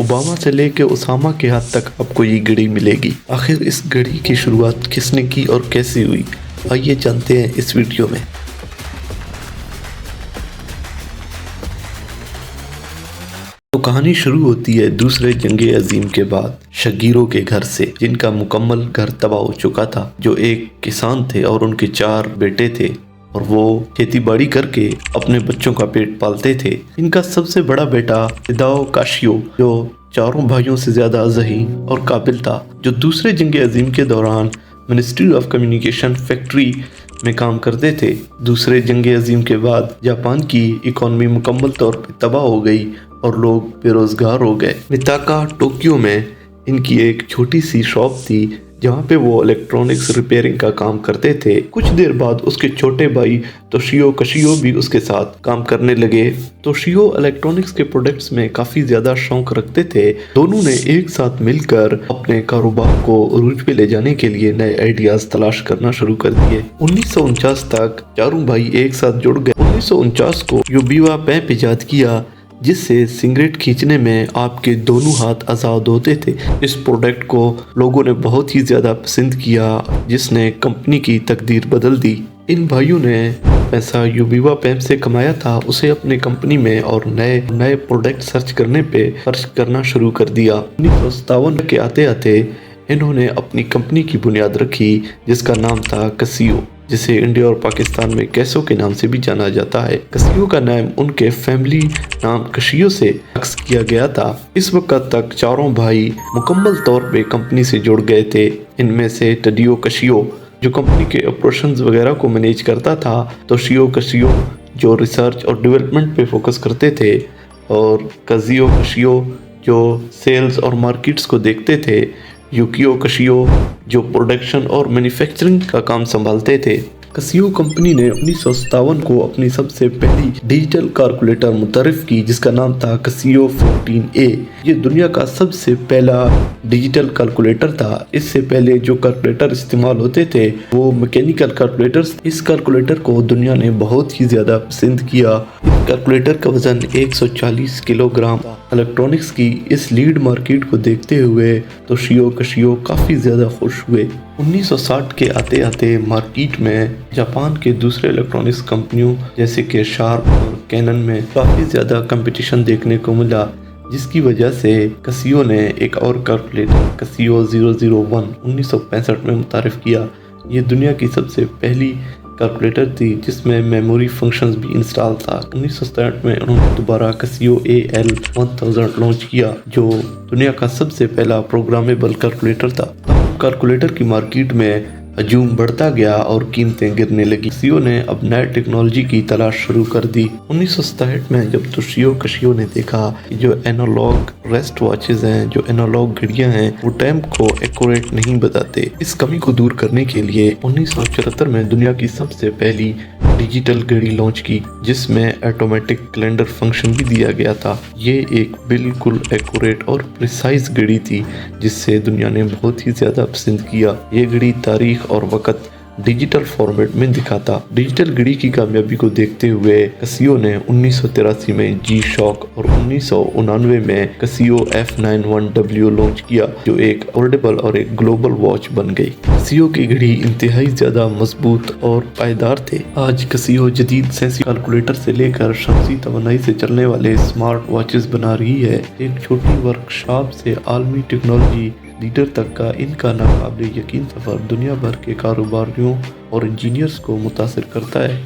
Obama سے لے کے اسامہ کے ہاتھ تک آپ کو یہ گھڑی ملے گی۔ آخر اس گھڑی کی شروعات کس نے کی اور کیسے ہوئی، آئیے جانتے ہیں اس ویڈیو میں۔ تو کہانی شروع ہوتی ہے دوسرے جنگ عظیم کے بعد شگیروں کے گھر سے، جن کا مکمل گھر تباہ ہو چکا تھا، جو ایک کسان تھے اور ان کے 4 بیٹے تھے اور وہ کھیتی باڑی کر کے اپنے بچوں کا پیٹ پالتے تھے۔ ان کا سب سے بڑا بیٹا ہداؤ کاشیو، جو چاروں بھائیوں سے زیادہ ذہین اور قابل تھا، جو دوسرے جنگ عظیم کے دوران منسٹری آف کمیونیکیشن فیکٹری میں کام کرتے تھے۔ دوسرے جنگ عظیم کے بعد جاپان کی اکانومی مکمل طور پہ تباہ ہو گئی اور لوگ بے روزگار ہو گئے۔ میتاکا ٹوکیو میں ان کی ایک چھوٹی سی شاپ تھی جہاں پہ وہ الیکٹرانکس ریپیئرنگ کا کام کرتے تھے۔ کچھ دیر بعد اس کے چھوٹے بھائی توشیو کشیو بھی اس کے ساتھ کام کرنے لگے۔ توشیو الیکٹرانکس کے پروڈکٹس میں کافی زیادہ شوق رکھتے تھے۔ دونوں نے ایک ساتھ مل کر اپنے کاروبار کو عروج پہ لے جانے کے لیے نئے آئیڈیاز تلاش کرنا شروع کر دیے۔ 1949 تک چاروں بھائی ایک ساتھ جڑ گئے۔ 1949 کو یوبیوا پیپ ایجاد کیا، جس سے سگریٹ کھینچنے میں آپ کے دونوں ہاتھ آزاد ہوتے تھے۔ اس پروڈکٹ کو لوگوں نے بہت ہی زیادہ پسند کیا، جس نے کمپنی کی تقدیر بدل دی۔ ان بھائیوں نے پیسہ یوبیوا پیپ سے کمایا تھا، اسے اپنے کمپنی میں اور نئے پروڈکٹ سرچ کرنے پہ خرچ کرنا شروع کر دیا۔ 1957 کے آتے آتے انہوں نے اپنی کمپنی کی بنیاد رکھی، جس کا نام تھا کسیو، جسے انڈیا اور پاکستان میں کیسو کے نام سے بھی جانا جاتا ہے۔ کسیو کا نام ان کے فیملی نام کشیو سے اخذ کیا گیا تھا۔ اس وقت تک چاروں بھائی مکمل طور پہ کمپنی سے جڑ گئے تھے۔ ان میں سے ٹڈیو کشیو جو کمپنی کے آپریشنز وغیرہ کو مینیج کرتا تھا، توشیو کشیو جو ریسرچ اور ڈیولپمنٹ پہ فوکس کرتے تھے، اور کازیو کشیو جو سیلز اور مارکیٹس کو دیکھتے تھے، یوکیو کشیو جو پروڈکشن اور مینوفیکچرنگ کا کام سنبھالتے تھے۔ کسیو کمپنی نے 1957 کو اپنی سب سے پہلی ڈیجیٹل کیلکولیٹر متعارف کی، جس کا نام تھا کسیو 14A۔ یہ دنیا کا سب سے پہلا ڈیجیٹل کیلکولیٹر تھا۔ اس سے پہلے جو کیلکولیٹر استعمال ہوتے تھے وہ میکینیکل کیلکولیٹرز۔ اس کیلکولیٹر کو دنیا نے بہت ہی زیادہ پسند کیا۔ اس کیلکولیٹر کا وزن 140 کلو گرام تھا۔ الیکٹرانکس کی اس لیڈ مارکیٹ کو دیکھتے ہوئے توشیو کشیو کافی زیادہ خوش ہوئے۔ 1960 کے آتے آتے مارکیٹ میں جاپان کے دوسرے الیکٹرانکس کمپنیوں جیسے کہ شارپ اور کینن میں کافی زیادہ کمپٹیشن دیکھنے کو ملا، جس کی وجہ سے کسیو نے ایک اور کیلکولیٹر کسیو 001 1965 میں متعارف کیا۔ یہ دنیا کی سب سے پہلی کیلکولیٹر تھی جس میں میموری فنکشنز بھی انسٹال تھا۔ 1967 میں انہوں نے دوبارہ کسیو AL1000 لانچ کیا، جو دنیا کا سب سے پہلا پروگرامیبل کیلکولیٹر تھا۔ کیلکولیٹر کی مارکیٹ میں ہجوم بڑھتا گیا اور قیمتیں گرنے لگی۔ کسیو نے اب نئے ٹیکنالوجی کی تلاش شروع کر دی۔ 1967 میں جب توشیو کشیو نے دیکھا کہ جو اینالوگ ریسٹ واچز ہیں، جو اینالوگ گھڑیاں ہیں، وہ ٹائم کو ایکوریٹ نہیں بتاتے، اس کمی کو دور کرنے کے لیے 1974 میں دنیا کی سب سے پہلی ڈیجیٹل گھڑی لانچ کی، جس میں آٹومیٹک کیلنڈر فنکشن بھی دیا گیا تھا۔ یہ ایک بالکل ایکوریٹ اور پریسائز گھڑی تھی، جس سے دنیا نے بہت ہی زیادہ پسند کیا۔ یہ گھڑی تاریخ اور وقت ڈیجیٹل فارمیٹ میں دکھاتا۔ ڈیجیٹل گھڑی کی کامیابی کو دیکھتے ہوئے کسیو نے 1983 میں جی شاک اور 1999 میں کسیو F91W لانچ کیا، جو ایک افورڈیبل اور ایک گلوبل واچ بن گئی۔ کسیو کی گھڑی انتہائی زیادہ مضبوط اور پائیدار تھے۔ آج کسیو جدید سینسی کیلکولیٹر سے لے کر شمسی توانائی سے چلنے والے اسمارٹ واچز بنا رہی ہے۔ ایک چھوٹی ورکشاپ سے عالمی ٹیکنالوجی لیڈر تک کا ان کا ناقابل یقین سفر دنیا بھر کے کاروباریوں اور انجینئرز کو متاثر کرتا ہے۔